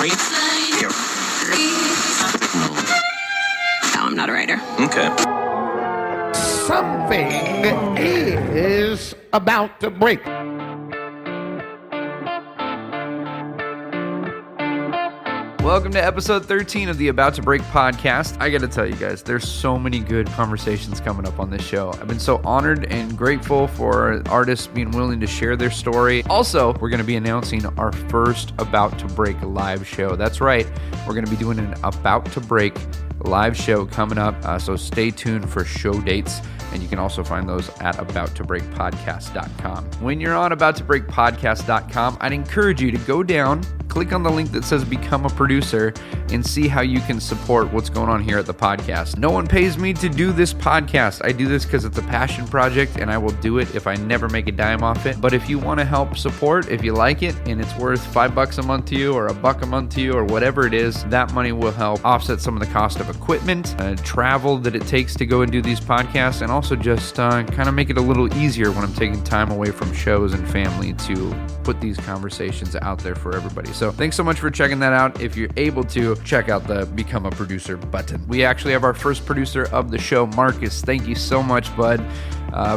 No, I'm not a writer. Okay. Something is about to break. Welcome to episode 13 of the About to Break podcast. I got to tell you guys, there's so many good conversations coming up on this show. I've been so honored and grateful for artists being willing to share their story. Also, we're going to be announcing our first About to Break live show. That's right. We're going to be doing an About to Break live show coming up. So stay tuned for show dates. And you can also find those at abouttobreakpodcast.com. When you're on abouttobreakpodcast.com, I'd encourage you to go down, click on the link that says Become a Producer, and see how you can support what's going on here at the podcast. No one pays me to do this podcast. I do this because it's a passion project, and I will do it if I never make a dime off it. But if you want to help support, if you like it, and it's worth $5 a month to you, or $1 a month to you, or whatever it is, that money will help offset some of the cost of equipment, travel that it takes to go and do these podcasts, and also just kind of make it a little easier when I'm taking time away from shows and family to put these conversations out there for everybody. So thanks so much for checking that out. If you're able to, check out the Become a Producer button. We actually have our first producer of the show, Marcus. Thank you so much, bud,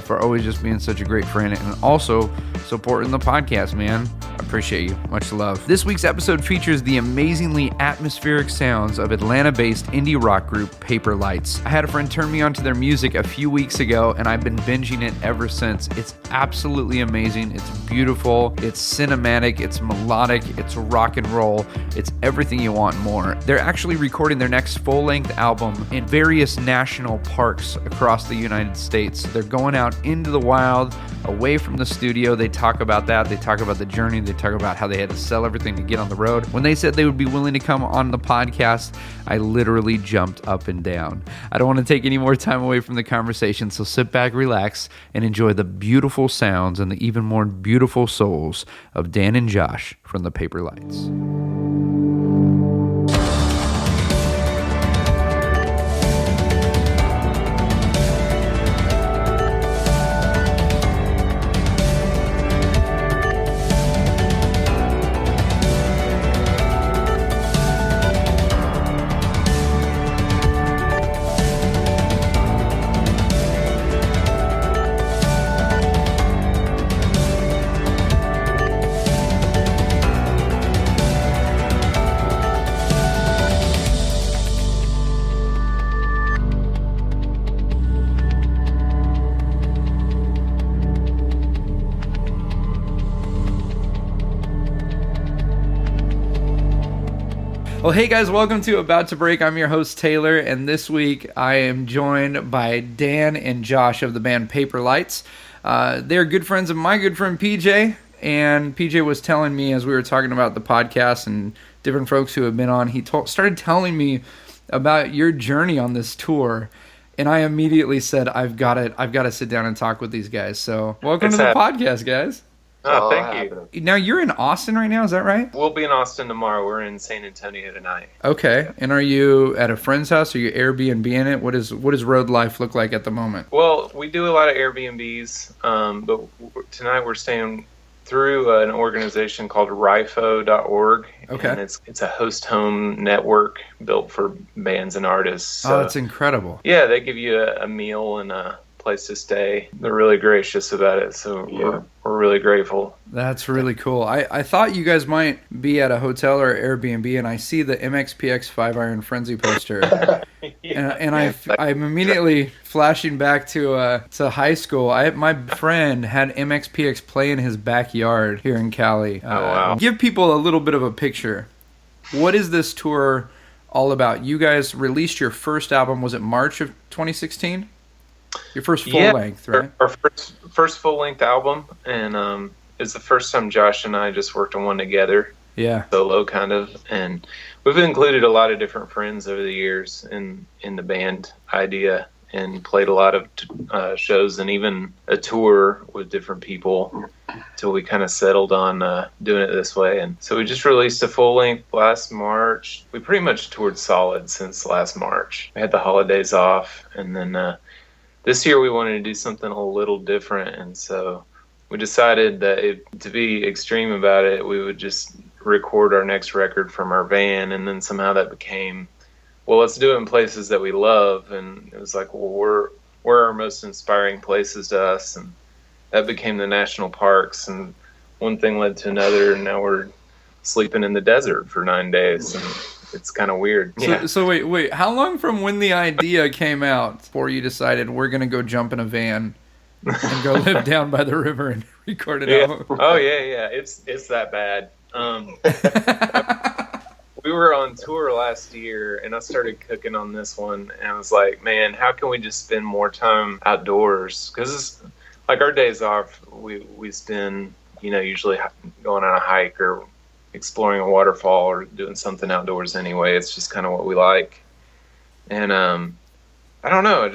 for always just being such a great friend and also supporting the podcast, man. I appreciate you. Much love. This week's episode features the amazingly atmospheric sounds of Atlanta-based indie rock group Paper Lights. I had a friend turn me on to their music a few weeks ago, and I've been binging it ever since. It's absolutely amazing. It's beautiful. It's cinematic. It's melodic. It's rock and roll. It's everything you want and more. They're actually recording their next full-length album in various national parks across the United States. They're going out into the wild, away from the studio. They talk about that. They talk about the journey. They talk about how they had to sell everything to get on the road. When they said they would be willing to come on the podcast, I literally jumped up and down. I don't want to take any more time away from the conversation, so sit back, relax, and enjoy the beautiful sounds and the even more beautiful souls of Dan and Josh from the Paper Lights. Well, hey guys, welcome to About to Break. I'm your host, Taylor, and this week I am joined by Dan and Josh of the band Paper Lights. They're good friends of my good friend PJ, and PJ was telling me as we were talking about the podcast and different folks who have been on, he started telling me about your journey on this tour, and I immediately said, I've got to sit down and talk with these guys. So welcome to the podcast, guys. Oh, thank you. Now, you're in Austin right now, is that right? We'll be in Austin tomorrow. We're in San Antonio tonight. Okay. And are you at a friend's house? Are you Airbnb in it? What is road life look like at the moment? Well, we do a lot of Airbnbs, but tonight we're staying through an organization called rifo.org. Okay. And it's a host home network built for bands and artists. So, that's incredible. Yeah, they give you a meal and a place to stay. They're really gracious about it, so we're really grateful. That's really cool. I thought you guys might be at a hotel or Airbnb, and I see the MXPX 5-Iron Frenzy poster, and I'm immediately flashing back to high school. My friend had MXPX play in his backyard here in Cali. Oh, wow. Give people a little bit of a picture. What is this tour all about? You guys released your first album, was it March of 2016? Your first full-length, right? Our first full-length album, and it's the first time Josh and I just worked on one together. Yeah. Solo, kind of. And we've included a lot of different friends over the years in the band idea and played a lot of shows and even a tour with different people till we kind of settled on doing it this way. And so we just released a full-length last March. We pretty much toured solid since last March. We had the holidays off, and then this year we wanted to do something a little different, and so we decided that to be extreme about it, we would just record our next record from our van, and then somehow that became, well, let's do it in places that we love. And it was like, well, where are our most inspiring places to us? And that became the national parks, and one thing led to another, and now we're sleeping in the desert for 9 days, and it's kind of weird. So wait, how long from when the idea came out before you decided we're gonna go jump in a van and go live down by the river and record it out? Oh yeah, it's that bad. We were on tour last year, and I started cooking on this one, and I was like, man, how can we just spend more time outdoors? Because like our days off, we spend, usually going on a hike or exploring a waterfall or doing something outdoors anyway. It's just kind of what we like. And I don't know,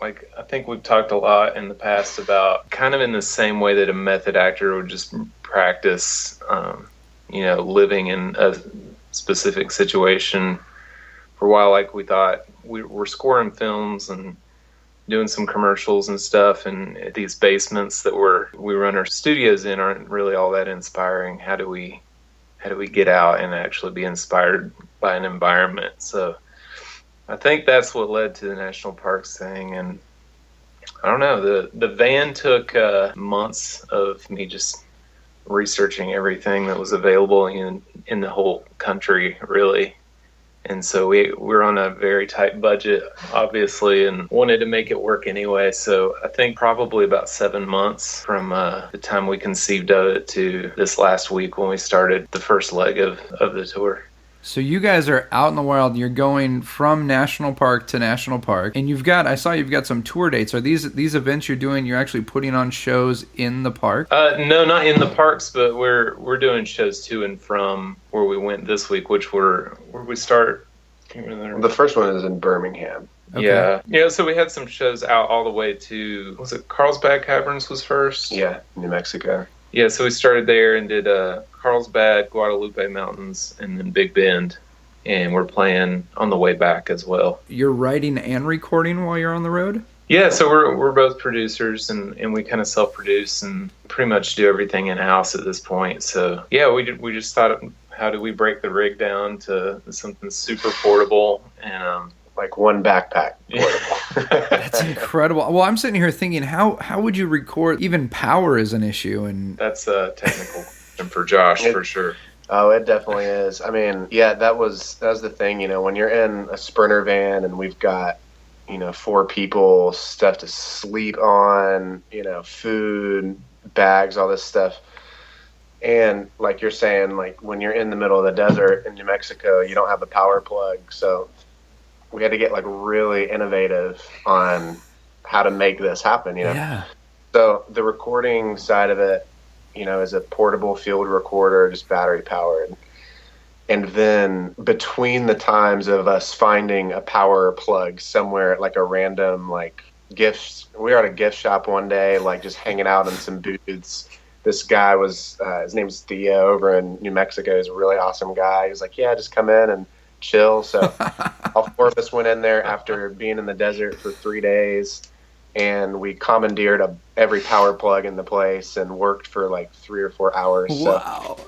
I think we've talked a lot in the past about kind of in the same way that a method actor would just practice, living in a specific situation for a while. Like we thought we're scoring films and doing some commercials and stuff, and these basements that we run our studios in aren't really all that inspiring. How do we get out and actually be inspired by an environment? So I think that's what led to the national parks thing. And I don't know, the van took months of me just researching everything that was available in the whole country, really. And so we're on a very tight budget, obviously, and wanted to make it work anyway. So I think probably about 7 months from the time we conceived of it to this last week when we started the first leg of the tour. So you guys are out in the wild. You're going from national park to national park, and I saw you've got some tour dates. Are these events you're doing? You're actually putting on shows in the park? No, not in the parks, but we're doing shows to and from where we went this week, which where we start. The first one is in Birmingham. Okay. Yeah. So we had some shows out all the way to, was it Carlsbad Caverns was first? Yeah, New Mexico. Yeah, so we started there and did Carlsbad, Guadalupe Mountains, and then Big Bend. And we're playing on the way back as well. You're writing and recording while you're on the road? Yeah, so we're both producers, and we kind of self-produce and pretty much do everything in-house at this point. So, yeah, we just thought, how do we break the rig down to something super portable and like one backpack. That's incredible. Well, I'm sitting here thinking, how would you record? Even power is an issue, and that's a technical question for Josh for sure. Oh, it definitely is. I mean, yeah, that was the thing. When you're in a Sprinter van and we've got 4 people, stuff to sleep on, food, bags, all this stuff. And like you're saying, like when you're in the middle of the desert in New Mexico, you don't have a power plug, so we had to get like really innovative on how to make this happen, Yeah. So the recording side of it, is a portable field recorder, just battery powered. And then between the times of us finding a power plug somewhere at like a random gifts, we were at a gift shop one day, just hanging out in some booths. This guy was, his name's Theo over in New Mexico. He's a really awesome guy. He was like, yeah, just come in and chill. So all 4 of us went in there after being in the desert for 3 days, and we commandeered every power plug in the place and worked for 3 or 4 hours. Wow. So,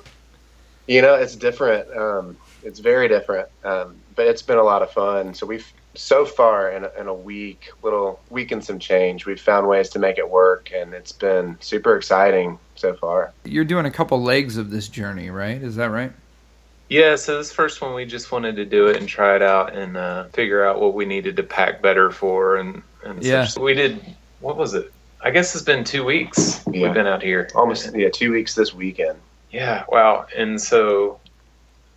it's different. It's very different, but it's been a lot of fun. So we've so far in a week and some change, we've found ways to make it work, and it's been super exciting so far. You're doing a couple legs of this journey, right? Is that right? Yeah, so this first one, we just wanted to do it and try it out and figure out what we needed to pack better for. And yeah. So we did, what was it? I guess it's been 2 weeks we've been out here. Almost, 2 weeks this weekend. Yeah, wow. And so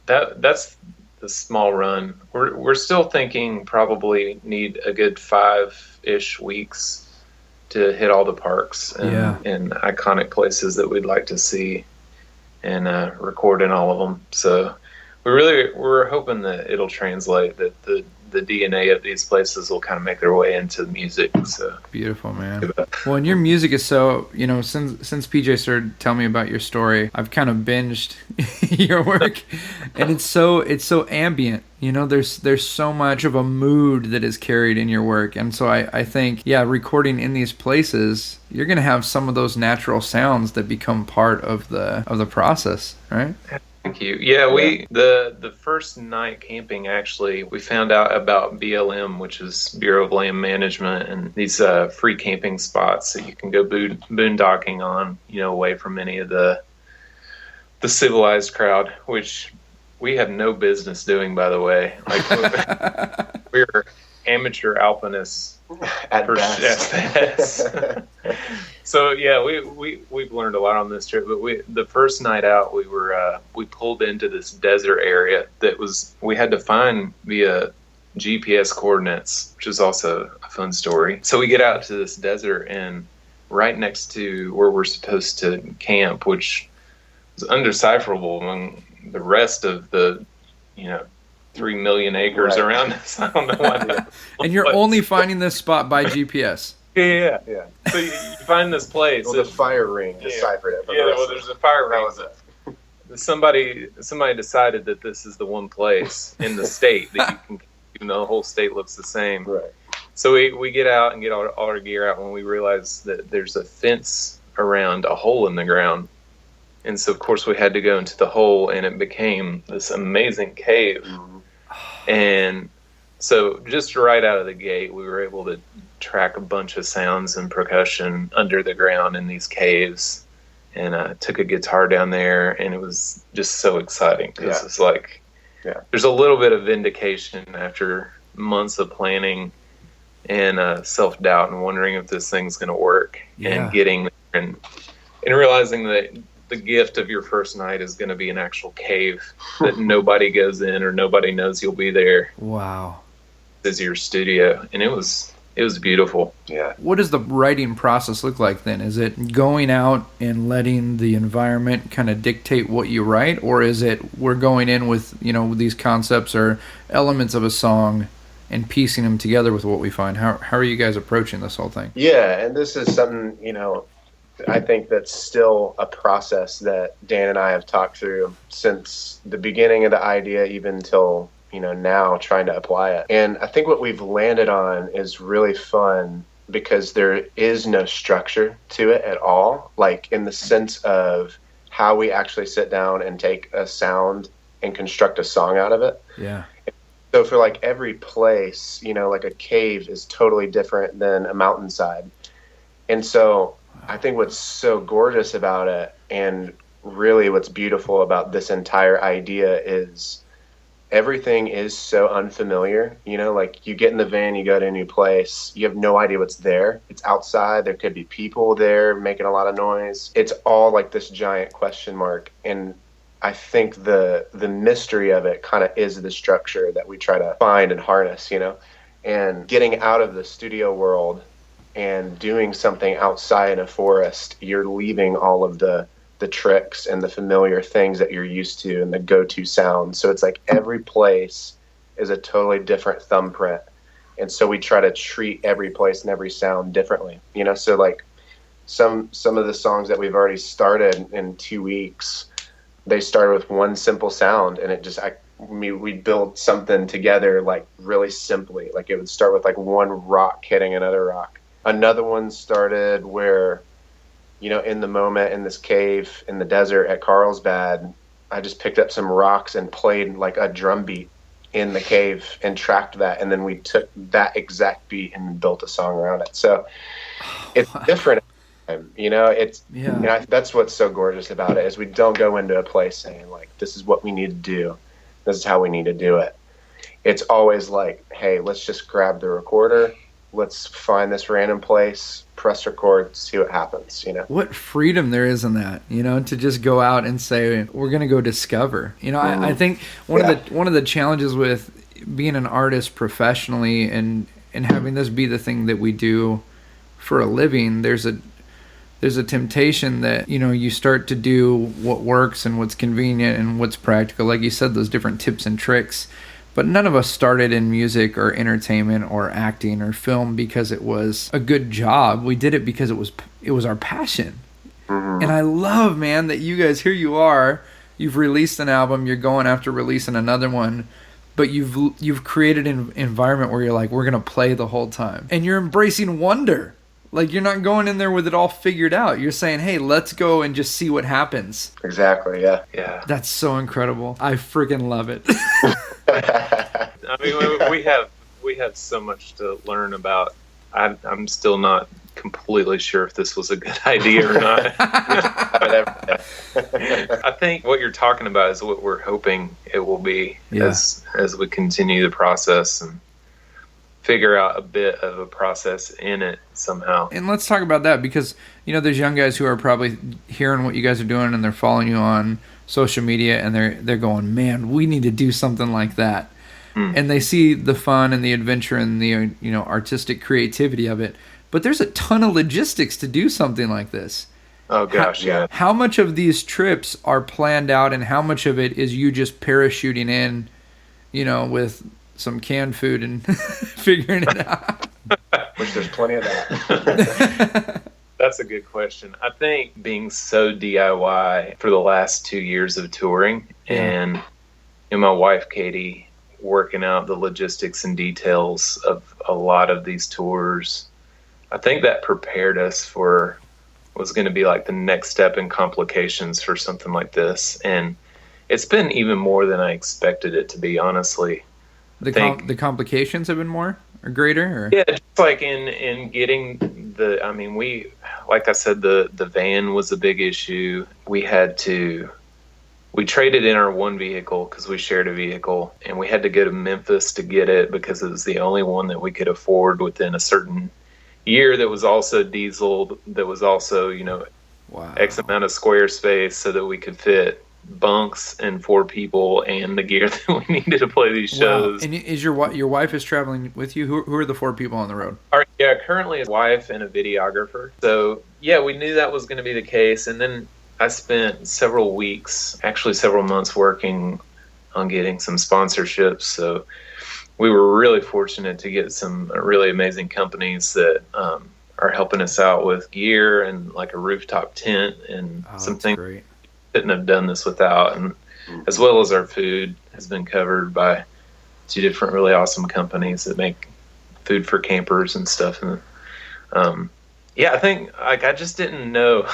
that's the small run. We're still thinking probably need a good 5-ish weeks to hit all the parks and iconic places that we'd like to see and record in all of them. So we're hoping that it'll translate, that the DNA of these places will kind of make their way into the music. So beautiful, man. Well, and your music is so, since PJ started telling me about your story, I've kind of binged your work, and it's so ambient. There's so much of a mood that is carried in your work, and so I think, recording in these places, you're gonna have some of those natural sounds that become part of the process, right? Thank you. Yeah, we the first night camping, actually, we found out about BLM, which is Bureau of Land Management, and these free camping spots that you can go boondocking on, away from any of the civilized crowd, which we have no business doing, by the way. Like we're amateur alpinists At best. So yeah, we've learned a lot on this trip. But the first night out, we pulled into this desert area we had to find via GPS coordinates, which is also a fun story. So we get out to this desert, and right next to where we're supposed to camp, which is undecipherable among the rest of the 3 million acres around us. I don't know why. And you're only finding this spot by GPS. Yeah. So you find this place. Well, the fire ring deciphered it. There's a fire ring. Somebody decided that this is the one place in the state that you can, even though the whole state looks the same. Right. So we get out and get all our gear out when we realize that there's a fence around a hole in the ground. And so, of course, we had to go into the hole, and it became this amazing cave. Mm-hmm. And so just right out of the gate, we were able to track a bunch of sounds and percussion under the ground in these caves, and took a guitar down there, and it was just so exciting because it's like there's a little bit of vindication after months of planning and self-doubt and wondering if this thing's going to work, and getting there and realizing that the gift of your first night is going to be an actual cave that nobody goes in or nobody knows you'll be there. Wow. This is your studio. And it was beautiful. Yeah. What does the writing process look like then? Is it going out and letting the environment kind of dictate what you write? Or is it we're going in with, these concepts or elements of a song and piecing them together with what we find? How are you guys approaching this whole thing? Yeah. And this is something, I think that's still a process that Dan and I have talked through since the beginning of the idea, even till, now trying to apply it. And I think what we've landed on is really fun because there is no structure to it at all, like in the sense of how we actually sit down and take a sound and construct a song out of it. Yeah. So for like every place, like a cave is totally different than a mountainside. And so I think what's so gorgeous about it, and really what's beautiful about this entire idea, is everything is so unfamiliar. Like you get in the van, you go to a new place, you have no idea what's there. It's outside. There could be people there making a lot of noise. It's all like this giant question mark. And I think the mystery of it kind of is the structure that we try to find and harness, and getting out of the studio world and doing something outside in a forest, you're leaving all of the tricks and the familiar things that you're used to and the go-to sounds. So it's like every place is a totally different thumbprint. And so we try to treat every place and every sound differently. So like some of the songs that we've already started in 2 weeks, they started with one simple sound, and it just we build something together like really simply. Like it would start with like one rock hitting another rock. Another one started where, in the moment in this cave in the desert at Carlsbad, I just picked up some rocks and played like a drum beat in the cave and tracked that. And then we took that exact beat and built a song around it. So it's different. That's what's so gorgeous about it, is we don't go into a place saying like, this is what we need to do. This is how we need to do it. It's always like, hey, let's just grab the recorder. Let's find this random place, press record, see what happens, What freedom there is in that, to just go out and say, we're going to go discover. I think one of the challenges with being an artist professionally and having this be the thing that we do for a living, there's a temptation that, you start to do what works and what's convenient and what's practical. Like you said, those different tips and tricks. But none of us started in music or entertainment or acting or film because it was a good job. We did it because it was our passion. Mm-hmm. And I love, man, that you guys, here you are, you've released an album, you're going after releasing another one, but you've created an environment where you're like, we're going to play the whole time. And you're embracing wonder. Like, you're not going in there with it all figured out. You're saying, hey, let's go and just see what happens. Exactly. Yeah. Yeah. That's so incredible. I freaking love it. I mean, we have so much to learn about. I'm still not completely sure if this was a good idea or not. I think what you're talking about is what we're hoping it will be as we continue the process and figure out a bit of a process in it somehow. And let's talk about that, because there's young guys who are probably hearing what you guys are doing and they're following you on social media and they're going, man, we need to do something like that. And they see the fun and the adventure and the artistic creativity of it. But there's a ton of logistics to do something like this. Oh gosh, yeah. How much of these trips are planned out, and how much of it is you just parachuting in, with some canned food and figuring it out? Which there's plenty of that. That's a good question. I think being so DIY for the last 2 years of touring, and my wife Katie working out the logistics and details of a lot of these tours, I think that prepared us for what was going to be like the next step in complications for something like this. And it's been even more than I expected it to be, honestly. The complications have been more or greater? Or? Yeah, just like in getting like I said, the van was a big issue. We traded in our one vehicle because we shared a vehicle, and we had to go to Memphis to get it because it was the only one that we could afford within a certain year that was also diesel, that was also, X amount of square space so that we could fit bunks and 4 people and the gear that we needed to play these shows. And is your wife is traveling with you? Who are the 4 people on the road? Currently a wife and a videographer. So, we knew that was going to be the case. And then I spent several months working on getting some sponsorships. So we were really fortunate to get some really amazing companies that are helping us out with gear and like a rooftop tent and something we couldn't have done this without. And as well as our food has been covered by 2 different really awesome companies that make food for campers and stuff. And I think I just didn't know.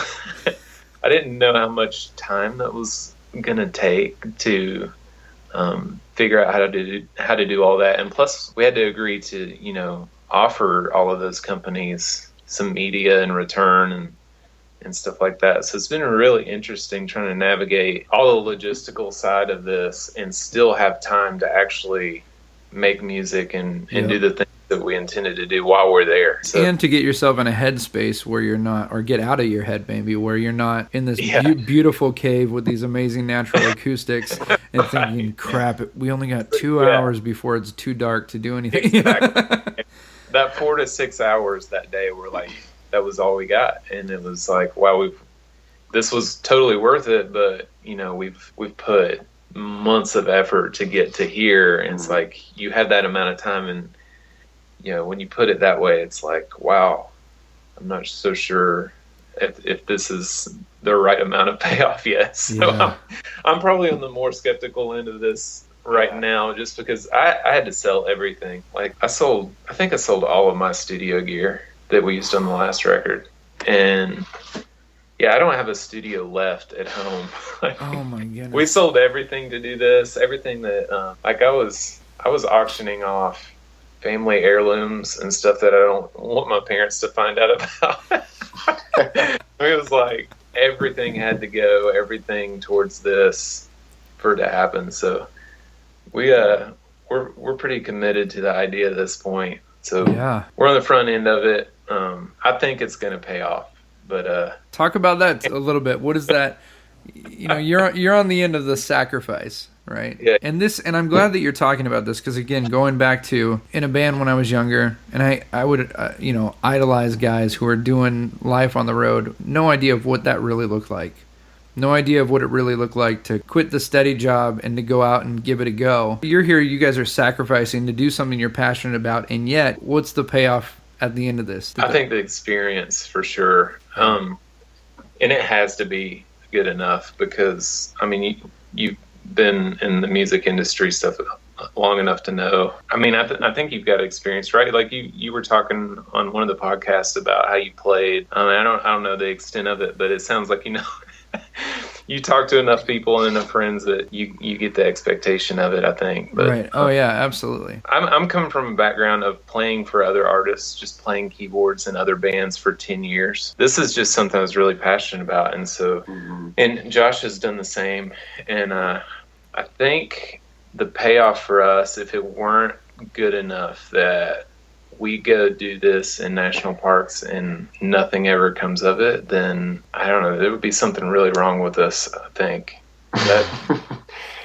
I didn't know how much time that was gonna take to figure out how to do all that, and plus we had to agree to offer all of those companies some media in return and stuff like that. So it's been really interesting trying to navigate all the logistical side of this and still have time to actually make music and do the things that we intended to do while we're there. So, and to get yourself in a headspace where you're not, or get out of your head maybe, where you're not in this beautiful cave with these amazing natural acoustics and thinking, crap, we only got 2 hours before it's too dark to do anything. Exactly. That 4 to 6 hours that day were like, that was all we got. And it was like, wow, this was totally worth it, but we've put months of effort to get to here, and it's like you have that amount of time, and when you put it that way, it's like, wow, I'm not so sure if this is the right amount of payoff yet. So I'm probably on the more skeptical end of this right now, just because I had to sell everything. Like I think I sold all of my studio gear that we used on the last record, and I don't have a studio left at home. Oh my goodness. We sold everything to do this, everything that I was auctioning off family heirlooms and stuff that I don't want my parents to find out about. It was like everything had to go, everything towards this for it to happen. So we're pretty committed to the idea at this point. So we're on the front end of it. I think it's going to pay off. But talk about that a little bit. What is that? You're on the end of the sacrifice, right? Yeah. And I'm glad that you're talking about this, because again, going back to in a band when I was younger, and I would idolize guys who are doing life on the road. No idea of what that really looked like. No idea of what it really looked like to quit the steady job and to go out and give it a go. You're here. You guys are sacrificing to do something you're passionate about, and yet, what's the payoff at the end of this? I think the experience for sure. And it has to be good enough, because I mean you've been in the music industry stuff long enough to know. I mean, I think you've got experience, right? Like you were talking on one of the podcasts about how you played. I don't know the extent of it, but it sounds like you talk to enough people and enough friends that you get the expectation of it, I think. But, right. Oh yeah, absolutely. I'm coming from a background of playing for other artists, just playing keyboards in other bands for 10 years. This is just something I was really passionate about. And so, and Josh has done the same. And I think the payoff for us, if it weren't good enough that we go do this in national parks and nothing ever comes of it, then I don't know, there would be something really wrong with us, I think.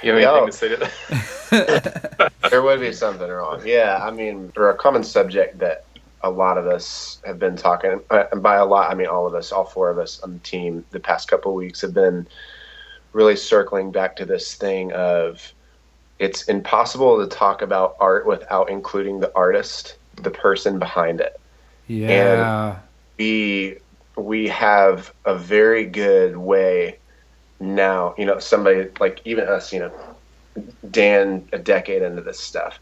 You have anything to say to that? There would be something wrong. Yeah, I mean, for a common subject that a lot of us have been talking, and by a lot, I mean all of us, all four of us on the team the past couple of weeks have been really circling back to this thing of it's impossible to talk about art without including the artist, the person behind it. Yeah. And we have a very good way now, somebody like even us, Dan, a decade into this stuff,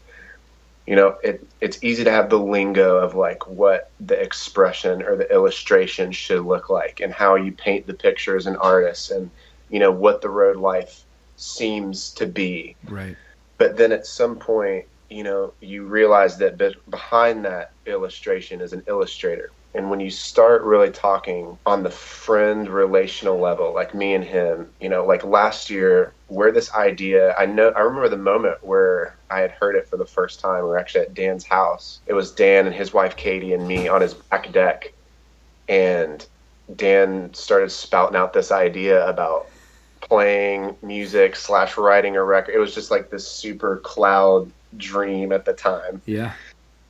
it's easy to have the lingo of like what the expression or the illustration should look like and how you paint the picture as an artist and, what the road life seems to be. Right. But then at some point, you realize that behind that illustration is an illustrator. And when you start really talking on the friend relational level, like me and him, like last year, where this idea, I remember the moment where I had heard it for the first time. We were actually at Dan's house. It was Dan and his wife, Katie, and me on his back deck. And Dan started spouting out this idea about playing music / writing a record. It was just like this super cloud dream at the time. Yeah.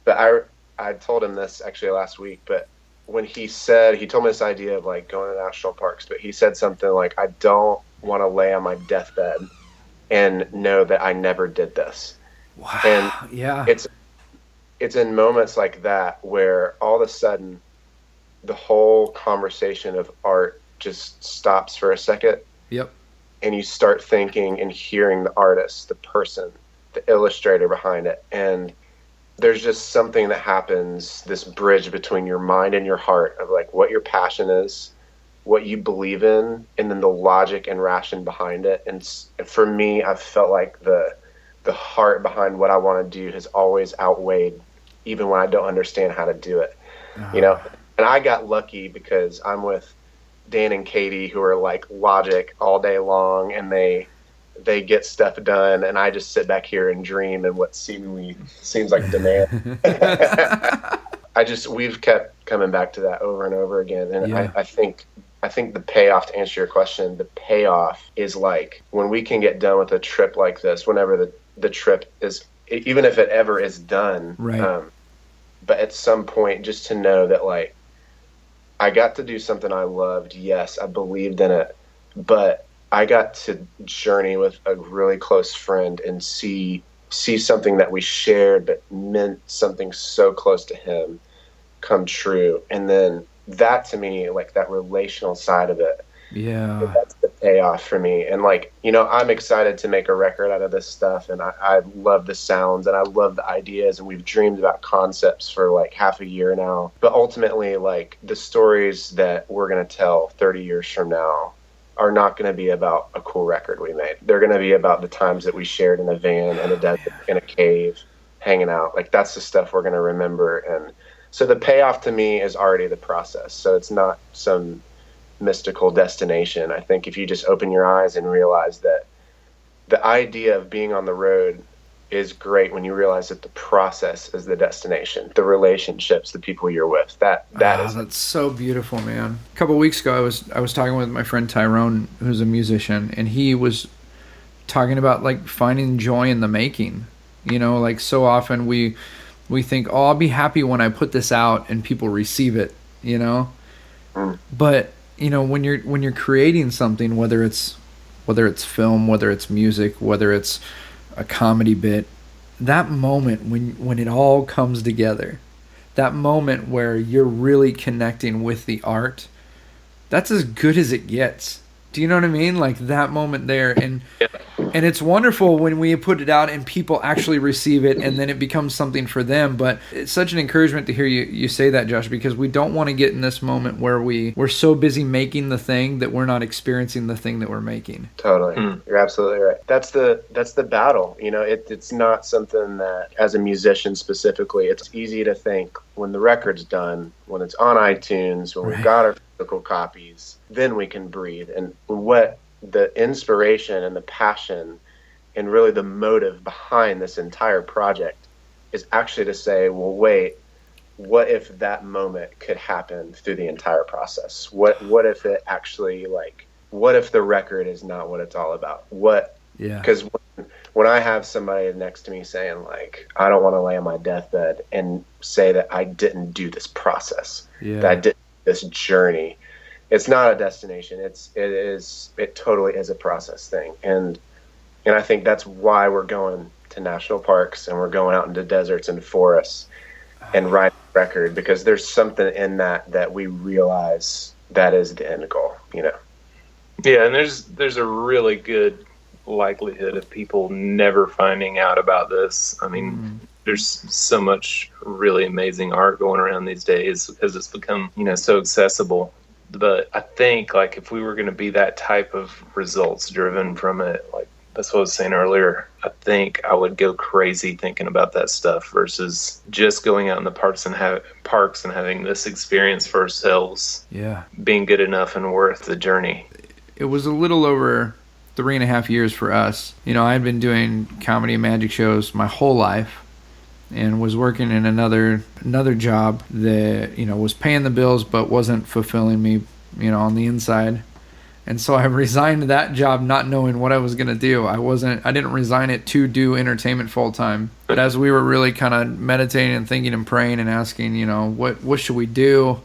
But I told him this actually last week, but when he told me this idea of like going to national parks, but he said something like, I don't want to lay on my deathbed and know that I never did this. Wow. And yeah, it's in moments like that where all of a sudden the whole conversation of art just stops for a second. Yep. And you start thinking and hearing the artist, the person, the illustrator behind it. And there's just something that happens, this bridge between your mind and your heart of like what your passion is, what you believe in, and then the logic and ration behind it. And for me, I've felt like the heart behind what I want to do has always outweighed even when I don't understand how to do it. And I got lucky because I'm with Dan and Katie, who are like logic all day long, and they get stuff done, and I just sit back here and dream in what seemingly seems like demand. We've kept coming back to that over and over again, and yeah. I think the payoff, to answer your question, the payoff is like when we can get done with a trip like this, whenever the trip is, even if it ever is done, right. But at some point, just to know that like I got to do something I loved. Yes, I believed in it, but I got to journey with a really close friend and see something that we shared that meant something so close to him come true. And then that, to me, like that relational side of it, yeah, that's the payoff for me. And like, I'm excited to make a record out of this stuff, and I love the sounds and I love the ideas, and we've dreamed about concepts for like half a year now. But ultimately, like the stories that we're going to tell 30 years from now are not going to be about a cool record we made. They're going to be about the times that we shared in a van, in a desert, in a cave, hanging out. Like that's the stuff we're going to remember. And so the payoff to me is already the process. So it's not some mystical destination. I think if you just open your eyes and realize that the idea of being on the road is great when you realize that the process is the destination, the relationships, the people you're with. That's so beautiful, man. A couple of weeks ago, I was talking with my friend Tyrone, who's a musician, and he was talking about like finding joy in the making. Like so often we think, oh, I'll be happy when I put this out and people receive it, But when you're creating something, whether it's film, whether it's music, whether it's a comedy bit, that moment when it all comes together, that moment where you're really connecting with the art, that's as good as it gets. Do you know what I mean? Like that moment there, and And it's wonderful when we put it out and people actually receive it, and then it becomes something for them. But it's such an encouragement to hear you say that, Josh, because we don't want to get in this moment where we're so busy making the thing that we're not experiencing the thing that we're making. Totally. You're absolutely right. That's the battle. It's not something that, as a musician specifically, it's easy to think when the record's done, when it's on iTunes, when we've got our physical copies, then we can breathe. And what the inspiration and the passion and really the motive behind this entire project is actually to say, well, wait, what if that moment could happen through the entire process? What if it actually, what if the record is not what it's all about? Because when I have somebody next to me saying, I don't want to lay on my deathbed and say that I didn't do this process, that I did this journey, it's not a destination. It totally is a process thing. And I think that's why we're going to national parks and we're going out into deserts and forests and writing a record, because there's something in that we realize that is the end goal, Yeah, and there's a really good likelihood of people never finding out about this. I mean, there's so much really amazing art going around these days because it's become, so accessible. But I think if we were going to be that type of results driven from it, that's what I was saying earlier, I think I would go crazy thinking about that stuff versus just going out in the parks and having this experience for ourselves. Yeah, being good enough and worth the journey. It was a little over 3.5 years for us. I had been doing comedy and magic shows my whole life, and was working in another job that was paying the bills but wasn't fulfilling me on the inside. And so I resigned that job not knowing what I was going to do. I didn't resign it to do entertainment full time. But as we were really kind of meditating and thinking and praying and asking, what should we do?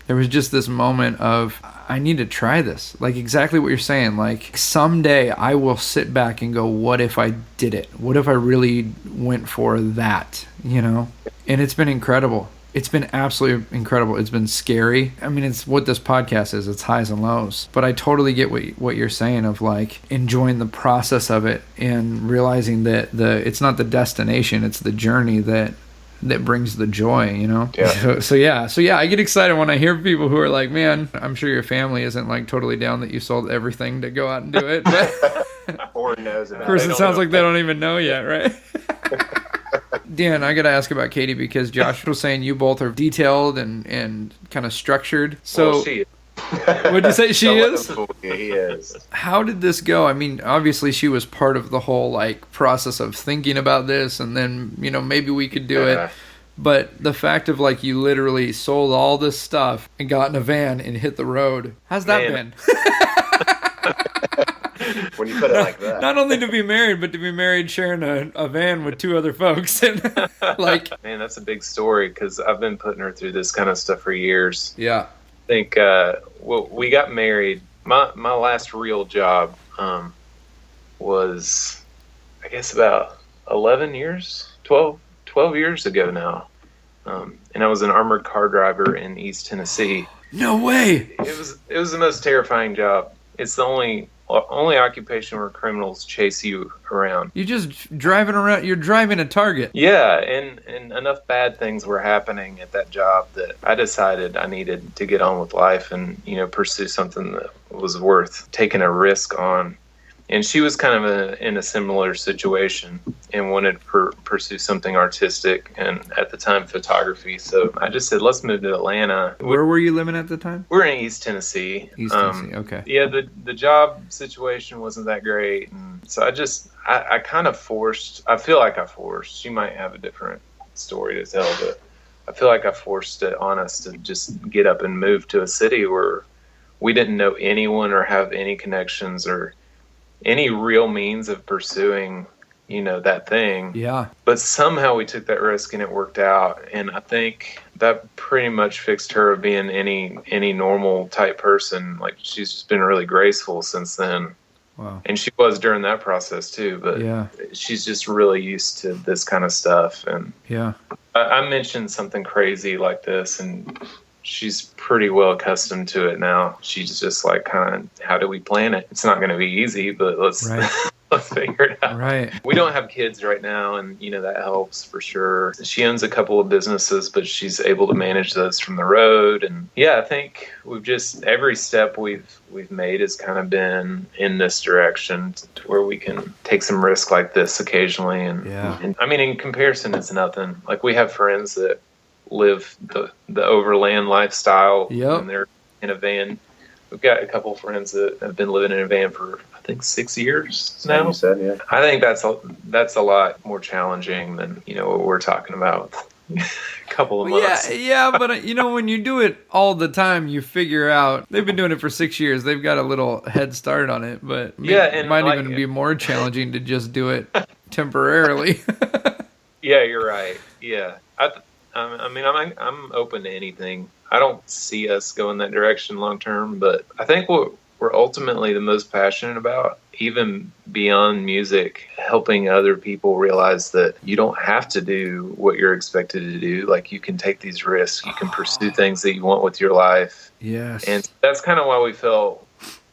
There was just this moment of, I need to try this. Exactly what you're saying. Someday I will sit back and go, what if I did it? What if I really went for that? And it's been incredible. It's been absolutely incredible. It's been scary. I mean, it's what this podcast is. It's highs and lows. But I totally get what you're saying of enjoying the process of it and realizing that it's not the destination, it's the journey that brings the joy, Yeah. So yeah, I get excited when I hear people who are like, man, I'm sure your family isn't totally down that you sold everything to go out and do it. But or knows about it. Of course, it sounds like they don't even know yet, right? Dan, I got to ask about Katie because Josh was saying you both are detailed and kind of structured. So she is. What'd you say? She is? He is. How did this go? I mean, obviously she was part of the whole process of thinking about this, and then maybe we could do it. But the fact of you literally sold all this stuff and got in a van and hit the road. How's that been? When you put it like that. Not only to be married, but to be married sharing a van with two other folks. And man, that's a big story because I've been putting her through this kind of stuff for years. Yeah. I think we got married. My last real job was, I guess, about 11 years, 12 years ago now. And I was an armored car driver in East Tennessee. No way. It was the most terrifying job. It's the only occupation where criminals chase you around. You're just driving around. You're driving a target. Yeah, and enough bad things were happening at that job that I decided I needed to get on with life and pursue something that was worth taking a risk on. And she was kind of in a similar situation and wanted to pursue something artistic and at the time photography. So I just said, let's move to Atlanta. Where were you living at the time? We're in East Tennessee. East Tennessee, okay. Yeah, the job situation wasn't that great. And so I kind of forced, I feel like I forced, she might have a different story to tell, but I feel like I forced it on us to just get up and move to a city where we didn't know anyone or have any connections or any real means of pursuing, that thing. Yeah. But somehow we took that risk and it worked out. And I think that pretty much fixed her of being any normal type person. She's just been really graceful since then. Wow. And she was during that process too, but yeah, she's just really used to this kind of stuff. And yeah, I mentioned something crazy like this and she's pretty well accustomed to it now. She's just kind of, how do we plan it? It's not going to be easy, but let's let's figure it out. Right. We don't have kids right now, and that helps for sure. She owns a couple of businesses, but she's able to manage those from the road. And yeah, I think we've just every step we've made has kind of been in this direction to where we can take some risk like this occasionally. And I mean, in comparison, it's nothing. Like, we have friends that live the overland lifestyle when they're in a van. We've got a couple of friends that have been living in a van for, I think, 6 years now. You said, yeah. I think that's a lot more challenging than what we're talking about. A couple of months. Yeah, but when you do it all the time, you figure out they've been doing it for 6 years. They've got a little head start on it, but it might even be more challenging to just do it temporarily. Yeah, you're right. Yeah, I mean, I'm open to anything. I don't see us going that direction long term, but I think what we're ultimately the most passionate about, even beyond music, helping other people realize that you don't have to do what you're expected to do. Like, you can take these risks, you can pursue things that you want with your life. Yes. And that's kind of why we felt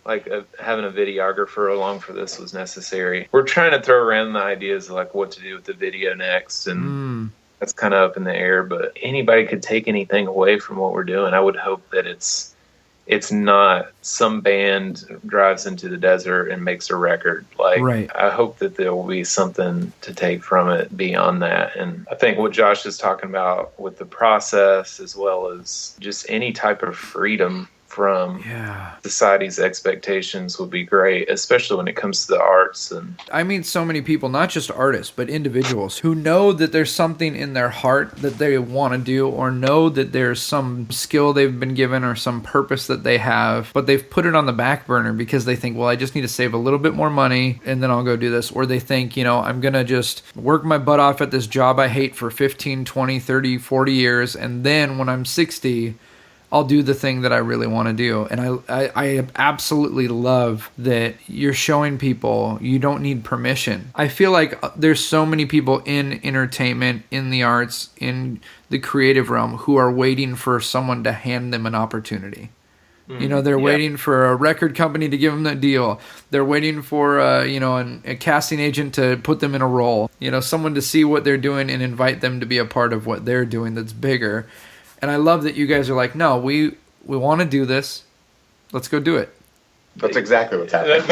like having a videographer along for this was necessary. We're trying to throw around the ideas of like what to do with the video next, and that's kind of up in the air, but anybody could take anything away from what we're doing. I would hope that it's not some band drives into the desert and makes a record. Like, right. I hope that there will be something to take from it beyond that. And I think what Josh is talking about with the process, as well as just any type of freedom from society's expectations, would be great, especially when it comes to the arts. And I meet so many people, not just artists, but individuals who know that there's something in their heart that they want to do, or know that there's some skill they've been given or some purpose that they have, but they've put it on the back burner because they think, well, I just need to save a little bit more money and then I'll go do this. Or they think, I'm going to just work my butt off at this job I hate for 15, 20, 30, 40 years, and then when I'm 60, I'll do the thing that I really want to do. And I absolutely love that you're showing people you don't need permission. I feel like there's so many people in entertainment, in the arts, in the creative realm who are waiting for someone to hand them an opportunity. They're waiting for a record company to give them that deal. They're waiting for a casting agent to put them in a role. Someone to see what they're doing and invite them to be a part of what they're doing that's bigger. And I love that you guys are like, no, we want to do this. Let's go do it. That's exactly what's happening.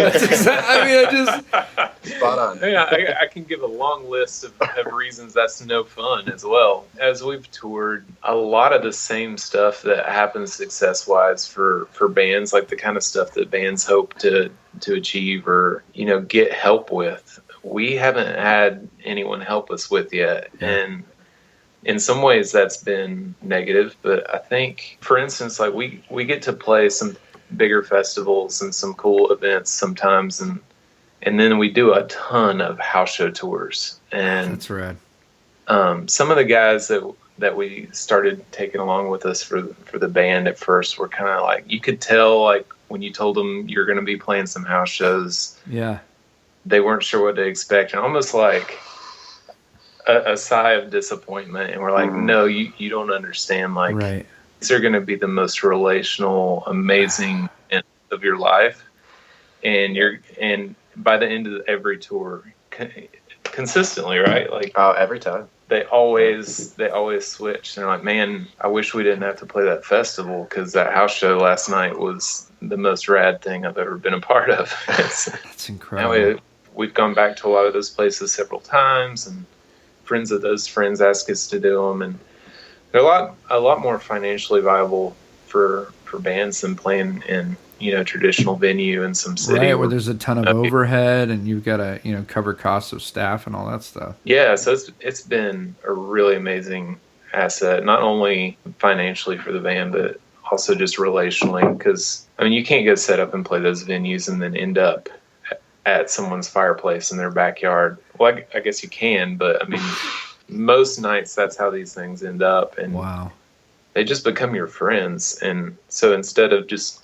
Spot on. Yeah, I can give a long list of reasons that's no fun as well. As we've toured, a lot of the same stuff that happens success-wise for bands, like the kind of stuff that bands hope to achieve or, get help with, we haven't had anyone help us with yet. And in some ways that's been negative, but I think, for instance, like we get to play some bigger festivals and some cool events sometimes, and then we do a ton of house show tours. And that's rad. Some of the guys that we started taking along with us for the band at first were kind of like, you could tell, like, when you told them you're going to be playing some house shows, they weren't sure what to expect, and almost like a sigh of disappointment. And we're like, no, you don't understand. Like, these are going to be the most relational, amazing of your life. And by the end of every tour, consistently, right? Like, every time. They always switch. They're like, man, I wish we didn't have to play that festival, because that house show last night was the most rad thing I've ever been a part of. That's incredible. We've gone back to a lot of those places several times, and friends of those friends ask us to do them, and they're a lot more financially viable for bands than playing in traditional venue in some city, right, where there's a ton of overhead and you've got to cover costs of staff and all that stuff. Yeah, so it's been a really amazing asset, not only financially for the band, but also just relationally, because you can't get set up and play those venues and then end up at someone's fireplace in their backyard. Well, I guess you can, but most nights that's how these things end up, and they just become your friends. And so instead of just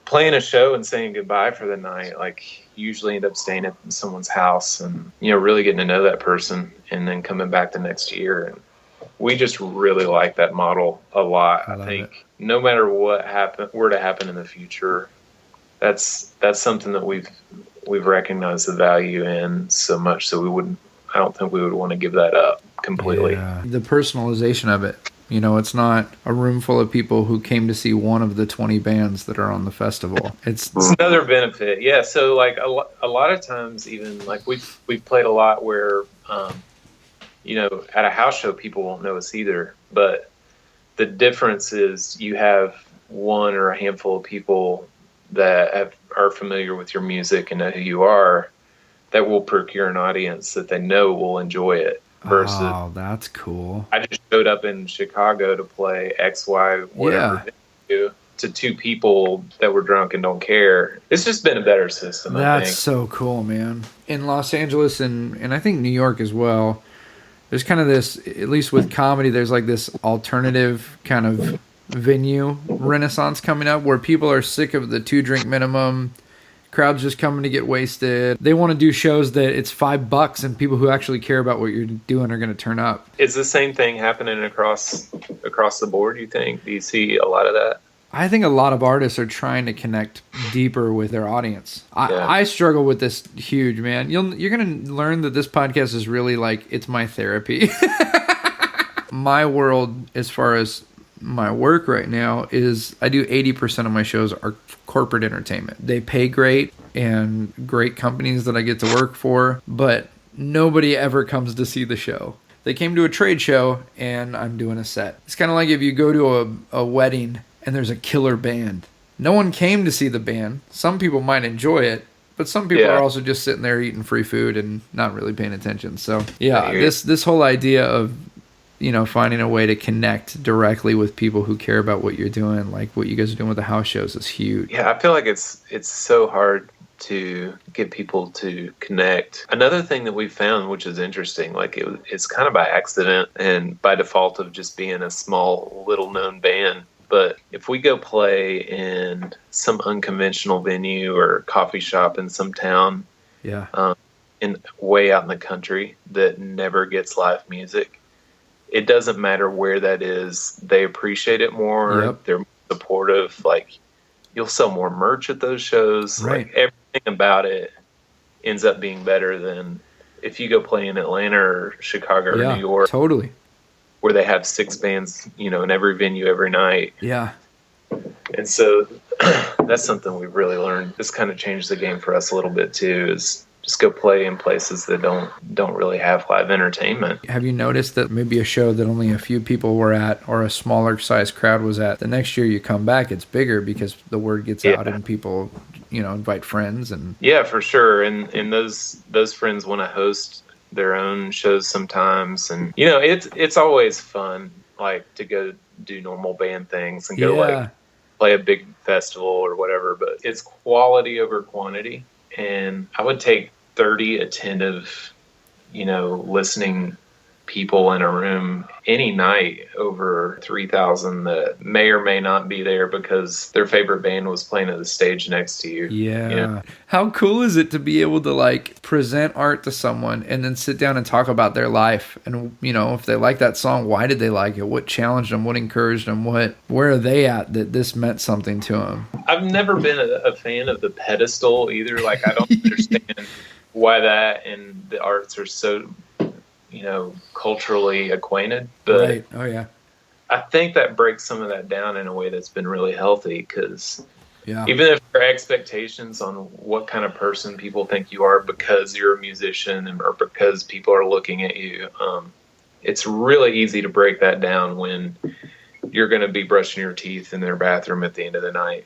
playing a show and saying goodbye for the night, like, you usually end up staying at someone's house and really getting to know that person, and then coming back the next year. And we just really like that model a lot. I think no matter what were to happen in the future, that's something that we've we've recognized the value in so much, so I don't think we would want to give that up completely. Yeah. The personalization of it. You know, it's not a room full of people who came to see one of the 20 bands that are on the festival. It's another benefit. Yeah. So like a lot of times, even like we've played a lot where, you know, at a house show, people won't know us either. But the difference is you have one or a handful of people that are familiar with your music and know who you are, that will procure an audience that they know will enjoy it. Versus, oh, that's cool. I just showed up in Chicago to play X, Y, whatever venue to two people that were drunk and don't care. It's just been a better system, I think. That's so cool, man. In Los Angeles and I think New York as well, there's kind of this, at least with comedy, there's like this alternative kind of venue renaissance coming up where people are sick of the 2-drink minimum. Crowds just coming to get wasted. They want to do shows that it's $5 and people who actually care about what you're doing are going to turn up. Is the same thing happening across the board, you think? Do you see a lot of that? I think a lot of artists are trying to connect deeper with their audience. I struggle with this huge, man. You're going to learn that this podcast is really like, it's my therapy. My world, as far as my work right now, is I do 80% of my shows are corporate entertainment. They pay great and great companies that I get to work for, but nobody ever comes to see the show. They came to a trade show and I'm doing a set. It's kind of like if you go to a wedding and there's a killer band. No one came to see the band. Some people might enjoy it, but some people are also just sitting there eating free food and not really paying attention. So yeah, this whole idea of, you know, finding a way to connect directly with people who care about what you're doing, like what you guys are doing with the house shows, is huge. Yeah, I feel like it's so hard to get people to connect. Another thing that we found, which is interesting, like it's kind of by accident and by default of just being a small, little known band. But if we go play in some unconventional venue or coffee shop in some town, in way out in the country that never gets live music, it doesn't matter where that is. They appreciate it more. Yep. They're supportive. Like, you'll sell more merch at those shows. Right. Like, everything about it ends up being better than if you go play in Atlanta or Chicago or New York. Totally. Where they have 6 bands, you know, in every venue every night. Yeah. And so that's something we've really learned. This kind of changed the game for us a little bit too, is just go play in places that don't really have live entertainment. Have you noticed that maybe a show that only a few people were at or a smaller size crowd was at, the next year you come back, it's bigger because the word gets out and people, you know, invite friends and yeah, for sure. And those friends want to host their own shows sometimes, and you know, it's always fun, like to go do normal band things and go like play a big festival or whatever, but it's quality over quantity. And I would take 30 attentive, you know, listening people in a room any night over 3,000 that may or may not be there because their favorite band was playing at the stage next to you. Yeah. You know? How cool is it to be able to like present art to someone and then sit down and talk about their life and, you know, if they like that song, why did they like it? What challenged them? What encouraged them? Where are they at that this meant something to them? I've never been a fan of the pedestal either. Like, I don't understand why that and the arts are so, you know, culturally acquainted. But right. Oh, yeah. I think that breaks some of that down in a way that's been really healthy, because even if there are expectations on what kind of person people think you are because you're a musician or because people are looking at you, it's really easy to break that down when you're going to be brushing your teeth in their bathroom at the end of the night.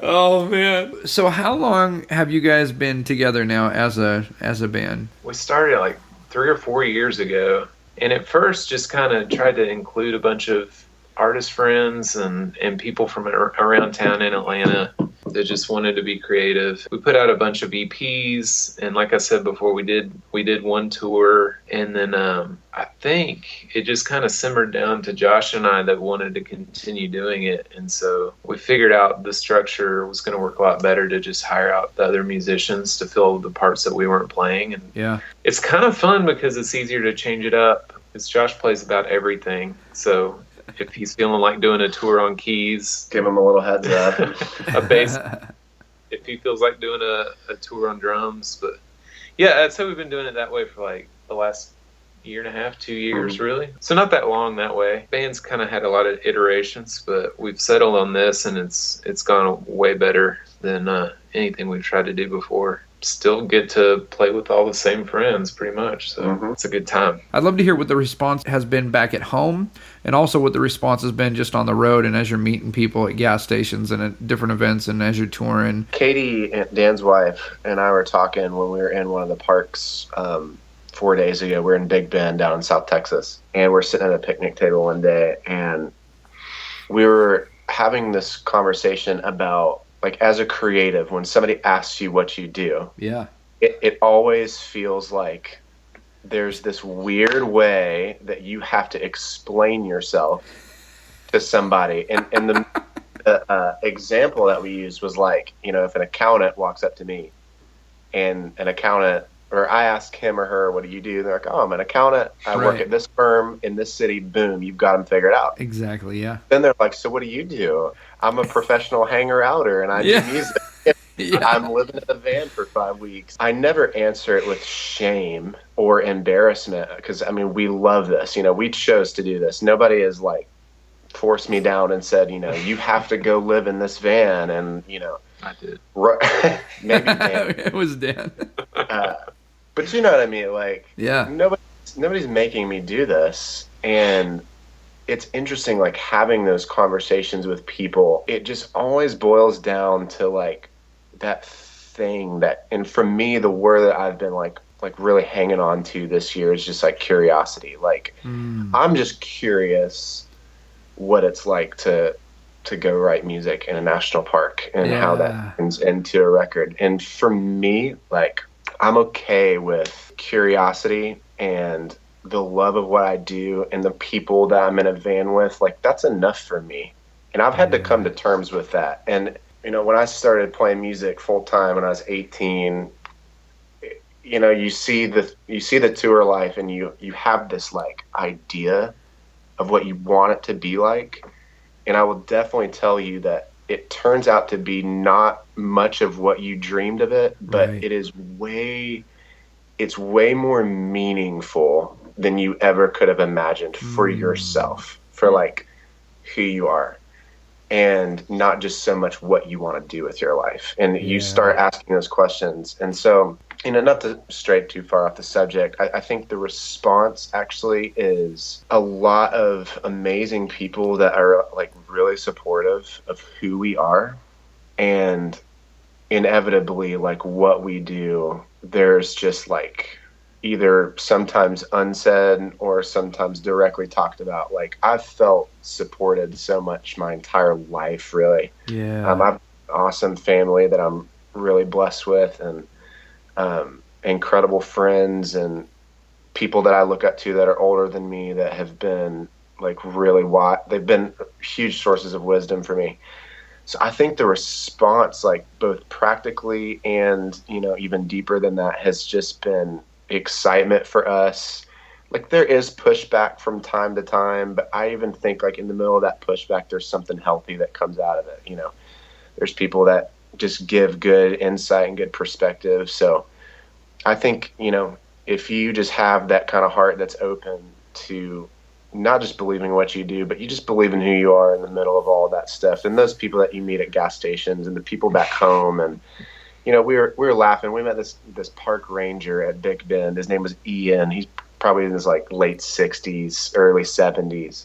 Oh, man. So how long have you guys been together now as a band? We started like 3 or 4 years ago, and at first just kind of tried to include a bunch of artist friends and people from around town in Atlanta that just wanted to be creative. We put out a bunch of EPs, and like I said before, we did one tour, and then I think it just kind of simmered down to Josh and I that wanted to continue doing it, and so we figured out the structure was going to work a lot better to just hire out the other musicians to fill the parts that we weren't playing. And it's kind of fun because it's easier to change it up, because Josh plays about everything. So if he's feeling like doing a tour on keys, give him a little heads up. a bass if he feels like doing a tour on drums. But yeah, I'd say we've been doing it that way for like the last year and a half, 2 years, really. So not that long that way. Band's kind of had a lot of iterations, but we've settled on this, and it's gone way better than anything we've tried to do before. Still get to play with all the same friends pretty much, so it's a good time. I'd love to hear what the response has been back at home, and also what the response has been just on the road and as you're meeting people at gas stations and at different events and as you're touring. Katie, Dan's wife, and I were talking when we were in one of the parks 4 days ago. We're in Big Bend down in South Texas, and we're sitting at a picnic table one day, and we were having this conversation about, like, as a creative, when somebody asks you what you do, it always feels like there's this weird way that you have to explain yourself to somebody. And the example that we used was like, you know, if an accountant walks up to me and an accountant, or I ask him or her, what do you do? They're like, oh, I'm an accountant. I work at this firm in this city. Boom, you've got them figured out. Exactly, yeah. Then they're like, so what do you do? I'm a professional hanger-outer, and I do music. I'm living in a van for 5 weeks. I never answer it with shame or embarrassment because, I mean, we love this. You know, we chose to do this. Nobody has, like, forced me down and said, you know, you have to go live in this van, and, you know. I did. Maybe Dan. It was Dan. But you know what I mean? Like, yeah. Nobody's making me do this. And it's interesting, like, having those conversations with people. It just always boils down to, like, that thing that, and for me, the word that I've been, like really hanging on to this year is just, like, curiosity. Like, I'm just curious what it's like to go write music in a national park and how that turns into a record. And for me, like, I'm okay with curiosity and the love of what I do and the people that I'm in a van with. Like, that's enough for me. And I've had to come to terms with that. And, you know, when I started playing music full time when I was 18, you know, you see the tour life, and you have this, like, idea of what you want it to be like. And I will definitely tell you that it turns out to be not much of what you dreamed of it, but it's way more meaningful than you ever could have imagined for yourself, for, like, who you are, and not just so much what you want to do with your life. And you start asking those questions. And so, you know, not to stray too far off the subject, I think the response actually is a lot of amazing people that are, like, really supportive of who we are. And inevitably, like, what we do, there's just, like, either sometimes unsaid or sometimes directly talked about. Like, I've felt supported so much my entire life, really. Yeah. I have an awesome family that I'm really blessed with, and incredible friends and people that I look up to that are older than me that have been, like, really they've been huge sources of wisdom for me. So I think the response, like, both practically and, you know, even deeper than that, has just been excitement for us. Like, there is pushback from time to time, but I even think, like, in the middle of that pushback, there's something healthy that comes out of it. You know, there's people that just give good insight and good perspective. So I think, you know, if you just have that kind of heart that's open to not just believing what you do, but you just believe in who you are in the middle of all that stuff, and those people that you meet at gas stations and the people back home. And, you know, we were laughing. We met this park ranger at Big Bend. His name was Ian. He's probably in his, like, late 60s, early 70s.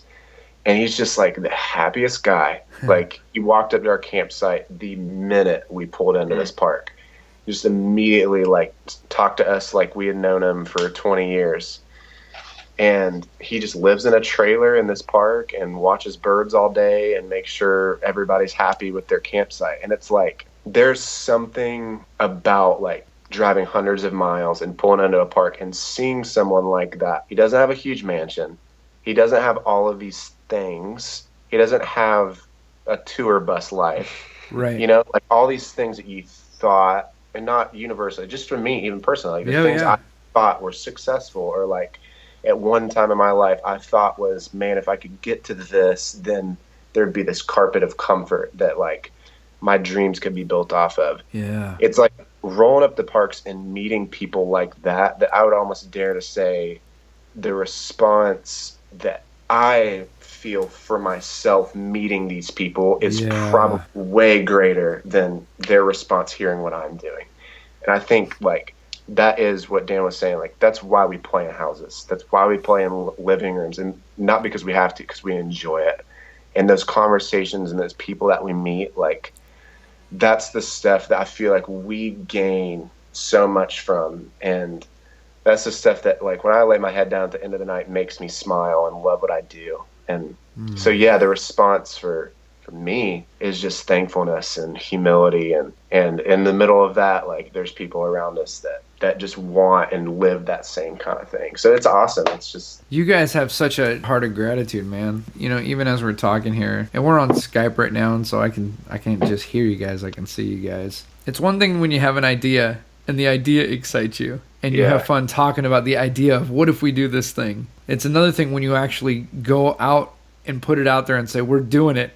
And he's just, like, the happiest guy. Like, he walked up to our campsite the minute we pulled into this park. Just immediately, like, talked to us like we had known him for 20 years. And he just lives in a trailer in this park and watches birds all day and makes sure everybody's happy with their campsite. And it's like, there's something about, like, driving hundreds of miles and pulling into a park and seeing someone like that. He doesn't have a huge mansion. He doesn't have all of these things. He doesn't have a tour bus life. Right. You know, like, all these things that you thought, and not universally, just for me, even personally, like, the things I thought were successful, or, like, at one time in my life I thought was, man, if I could get to this, then there'd be this carpet of comfort that, like, my dreams could be built off of. Yeah. It's like rolling up the parks and meeting people like that I would almost dare to say the response that I feel for myself meeting these people is probably way greater than their response hearing what I'm doing. And I think like that is what Dan was saying. Like, that's why we play in houses. That's why we play in living rooms, and not because we have to, because we enjoy it. And those conversations and those people that we meet, like, that's the stuff that I feel like we gain so much from. And that's the stuff that, like, when I lay my head down at the end of the night, makes me smile and love what I do. And so, yeah, the response for me is just thankfulness and humility. And in the middle of that, like, there's people around us that just want and live that same kind of thing. So it's awesome. It's just... You guys have such a heart of gratitude, man. You know, even as we're talking here, and we're on Skype right now, and so I can't just hear you guys, I can see you guys. It's one thing when you have an idea and the idea excites you and you have fun talking about the idea of what if we do this thing. It's another thing when you actually go out and put it out there and say, we're doing it.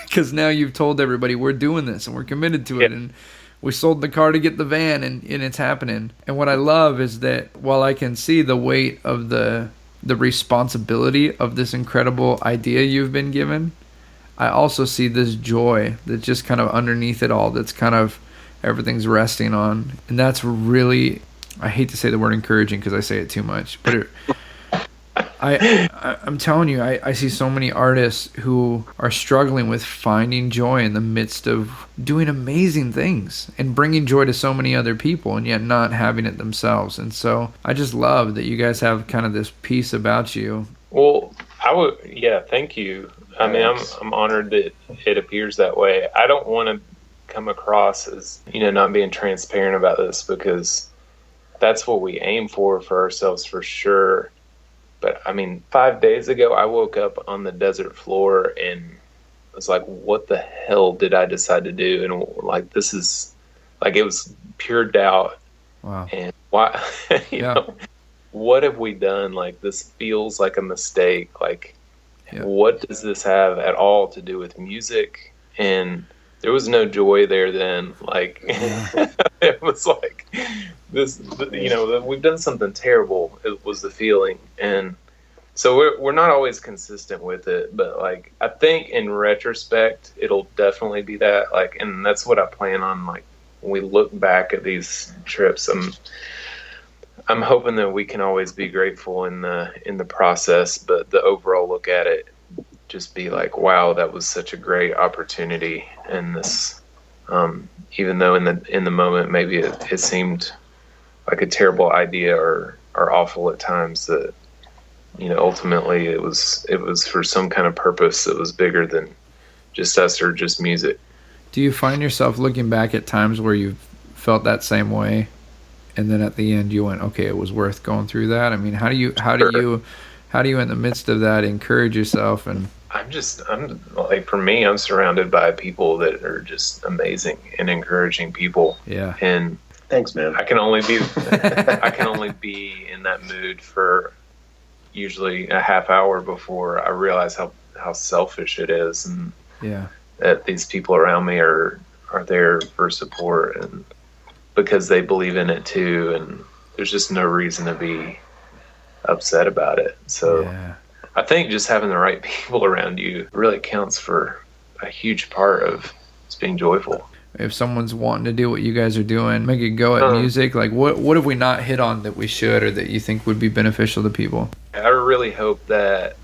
Because now you've told everybody we're doing this and we're committed to it. And we sold the car to get the van, and it's happening. And what I love is that while I can see the weight of the responsibility of this incredible idea you've been given, I also see this joy that's just kind of underneath it all, that's kind of everything's resting on. And that's really, I hate to say the word encouraging because I say it too much, but I'm telling you, I see so many artists who are struggling with finding joy in the midst of doing amazing things and bringing joy to so many other people, and yet not having it themselves. And so I just love that you guys have kind of this piece about you. Well, thank you. I mean, I'm honored that it appears that way. I don't want to come across as, not being transparent about this, because that's what we aim for ourselves for sure. But I mean, 5 days ago, I woke up on the desert floor and was like, what the hell did I decide to do? And like, this is like, it was pure doubt. Wow. And why, what have we done? Like, this feels like a mistake. Like, what does this have at all to do with music? And there was no joy there then. Like, it was like this, we've done something terrible. It was the feeling. And so we're not always consistent with it, but like, I think in retrospect, it'll definitely be that, like, and that's what I plan on. Like, when we look back at these trips, I'm hoping that we can always be grateful in the process, but the overall look at it, just be like, wow, that was such a great opportunity. And this, even though in the moment, maybe it seemed like a terrible idea or awful at times, that, ultimately it was for some kind of purpose that was bigger than just us or just music. Do you find yourself looking back at times where you've felt that same way, and then at the end you went, okay, it was worth going through that? I mean, how do you in the midst of that encourage yourself? And I'm like, for me, I'm surrounded by people that are just amazing and encouraging people. Yeah. And thanks, man. I can only be in that mood for usually a half hour before I realize how selfish it is, and that these people around me are there for support and because they believe in it too, and there's just no reason to be upset about it. So I think just having the right people around you really counts for a huge part of just being joyful. If someone's wanting to do what you guys are doing, make a go at music, like what have we not hit on that we should, or that you think would be beneficial to people? I really hope that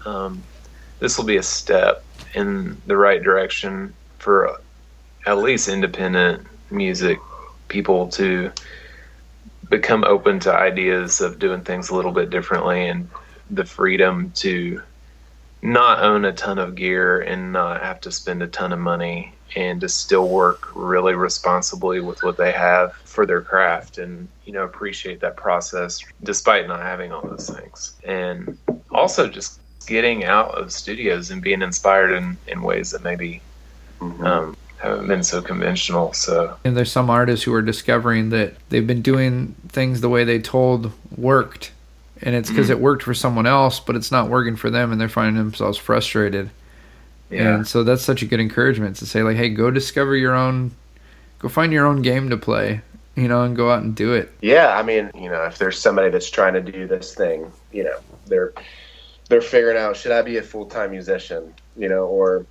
this will be a step in the right direction for at least independent music people to become open to ideas of doing things a little bit differently, and the freedom to not own a ton of gear and not have to spend a ton of money, and to still work really responsibly with what they have for their craft, and appreciate that process despite not having all those things. And also just getting out of studios and being inspired in ways that maybe haven't been so conventional. So, and there's some artists who are discovering that they've been doing things the way they told worked, and it's because it worked for someone else, but it's not working for them, and they're finding themselves frustrated. Yeah. And so that's such a good encouragement to say, like, hey, go find your own game to play, and go out and do it. Yeah, I mean, if there's somebody that's trying to do this thing, they're figuring out, should I be a full-time musician, or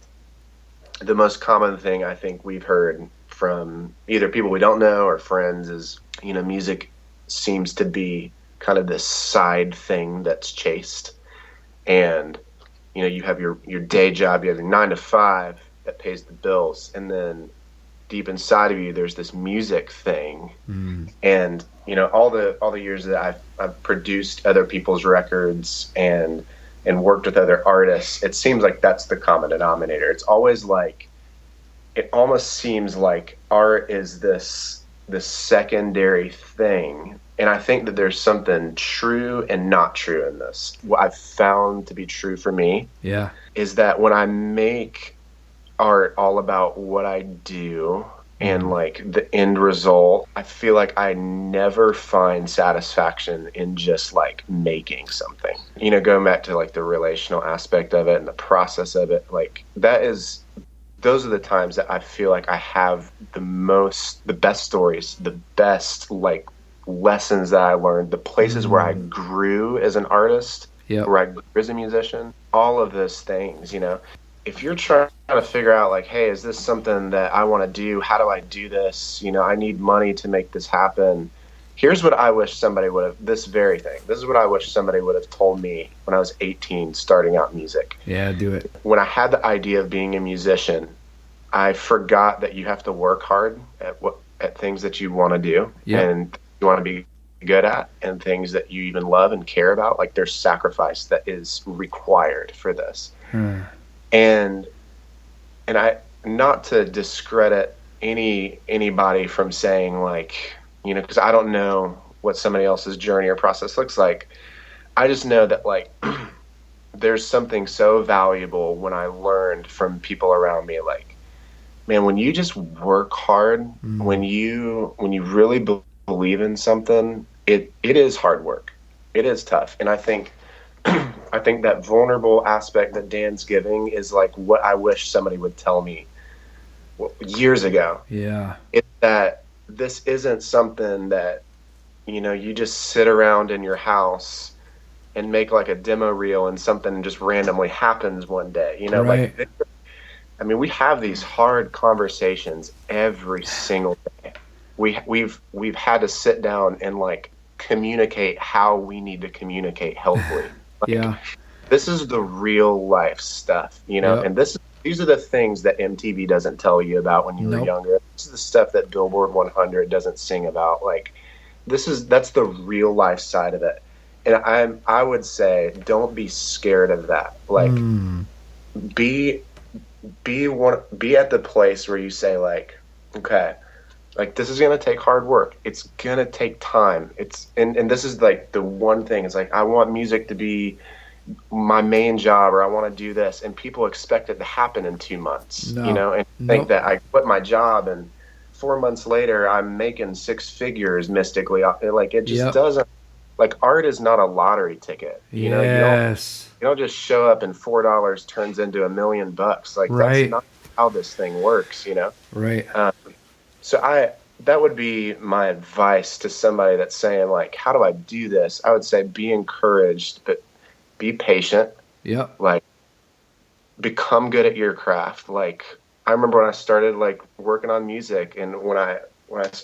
the most common thing I think we've heard from either people we don't know or friends is, music seems to be kind of this side thing that's chased. And, you have your day job, you have your 9 to 5 that pays the bills. And then deep inside of you, there's this music thing. And, all the years that I've produced other people's records and worked with other artists, it seems like that's the common denominator. It's always like, it almost seems like art is this secondary thing. And I think that there's something true and not true in this. What I've found to be true for me is that when I make art all about what I do and like the end result, I feel like I never find satisfaction in just like making something. Going back to like the relational aspect of it and the process of it, like those are the times that I feel like I have the best stories, the best like lessons that I learned, the places where I grew as an artist, where I grew as a musician, all of those things, If you're trying to figure out like, hey, is this something that I want to do? How do I do this? I need money to make this happen. Here's what I wish somebody would have, this is what I wish somebody would have told me when I was 18 starting out music. Yeah, do it. When I had the idea of being a musician, I forgot that you have to work hard at things that you want to do and you want to be good at, and things that you even love and care about. Like there's sacrifice that is required for this. And I, not to discredit anybody from saying like, because I don't know what somebody else's journey or process looks like. I just know that like there's something so valuable when I learned from people around me, like, man, when you just work hard, when you really believe in something, it is hard work. It is tough. And I think that vulnerable aspect that Dan's giving is like what I wish somebody would tell me years ago. Yeah. It's that this isn't something that, you just sit around in your house and make like a demo reel and something just randomly happens one day, Right. like, I mean, we have these hard conversations every single day. We've had to sit down and like communicate how we need to communicate healthily. Like, this is the real life stuff, and these are the things that MTV doesn't tell you about when you were younger. This is the stuff that Billboard 100 doesn't sing about. Like, that's the real life side of it. And I would say, don't be scared of that. Like, be at the place where you say like, okay, like this is going to take hard work. It's going to take time. And this is like the one thing. It's like, I want music to be my main job, or I want to do this. And people expect it to happen in 2 months, and think that I quit my job and 4 months later I'm making 6 figures mystically. Like it just doesn't, like art is not a lottery ticket. You don't just show up and $4 turns into $1 million. Like that's not how this thing works, Right. So that would be my advice to somebody that's saying like, how do I do this? I would say be encouraged, but be patient. Like become good at your craft. Like I remember when I started like working on music, and when I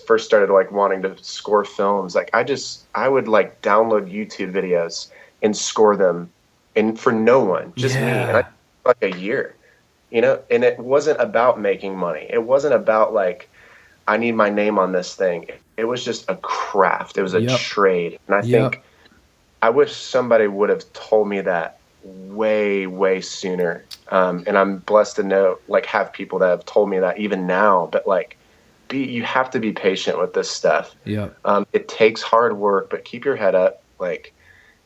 first started like wanting to score films, like I would like download YouTube videos and score them, and for no one, just me. And I like a year, and it wasn't about making money. It wasn't about like, I need my name on this thing. It was just a craft. It was a trade. And I think I wish somebody would have told me that way, way sooner. And I'm blessed to know, like, have people that have told me that even now, but like, you have to be patient with this stuff. It takes hard work, but keep your head up. Like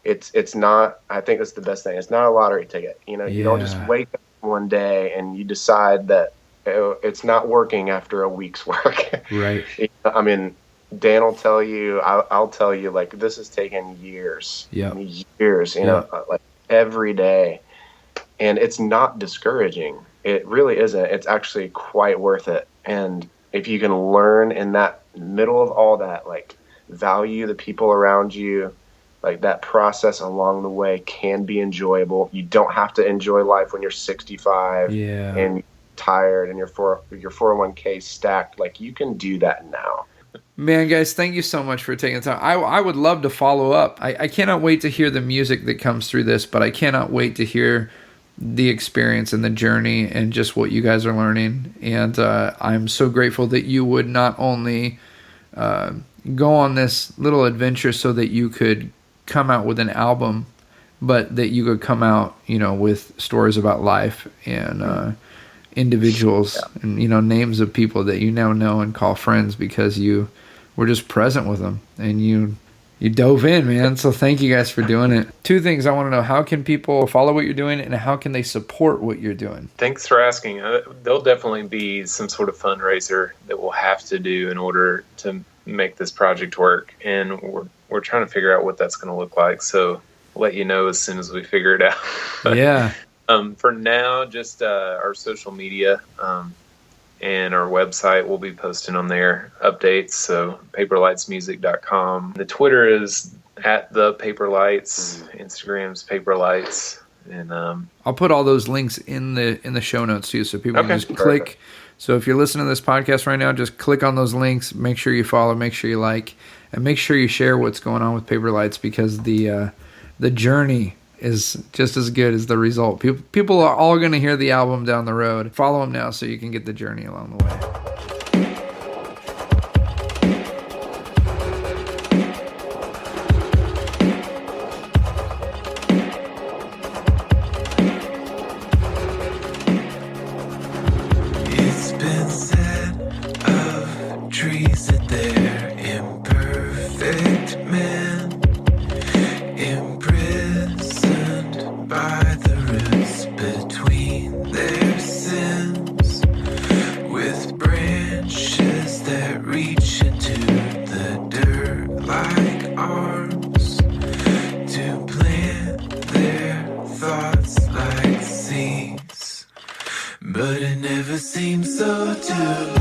it's not, I think that's the best thing. It's not a lottery ticket. You don't just wake up one day and you decide that it's not working after a week's work. Right. I mean, Dan will tell you, I'll tell you, like, this has taken years, years, like every day. And it's not discouraging. It really isn't. It's actually quite worth it. And if you can learn in that middle of all that, like value the people around you, like that process along the way can be enjoyable. You don't have to enjoy life when you're 65 and tired and your 401k stacked. Like you can do that now. Man, guys, thank you so much for taking the time. I would love to follow up. I cannot wait to hear the music that comes through this, but I cannot wait to hear the experience and the journey and just what you guys are learning. And I'm so grateful that you would not only go on this little adventure so that you could come out with an album, but that you could come out, with stories about life and individuals and, names of people that you now know and call friends because you were just present with them and you dove in, man. So thank you guys for doing it. Two things I want to know: how can people follow what you're doing, and how can they support what you're doing? Thanks for asking. There'll definitely be some sort of fundraiser that we'll have to do in order to make this project work, and we're trying to figure out what that's going to look like. So I'll let you know as soon as we figure it out. Yeah. For now, just our social media and our website, we'll be posting on there updates. So paperlightsmusic.com. The Twitter is at the Paperlights. Instagram's Paperlights. And I'll put all those links in the show notes too, so people can just click. So if you're listening to this podcast right now, just click on those links. Make sure you follow. Make sure you like, and make sure you share what's going on with Paperlights, because the journey is just as good as the result. People are all going to hear the album down the road. Follow them now so you can get the journey along the way. It's been said of trees that they're imperfect men, imprisoned by the roots between their sins, with branches that reach into the dirt like arms, to plant their thoughts like seeds. But it never seems so to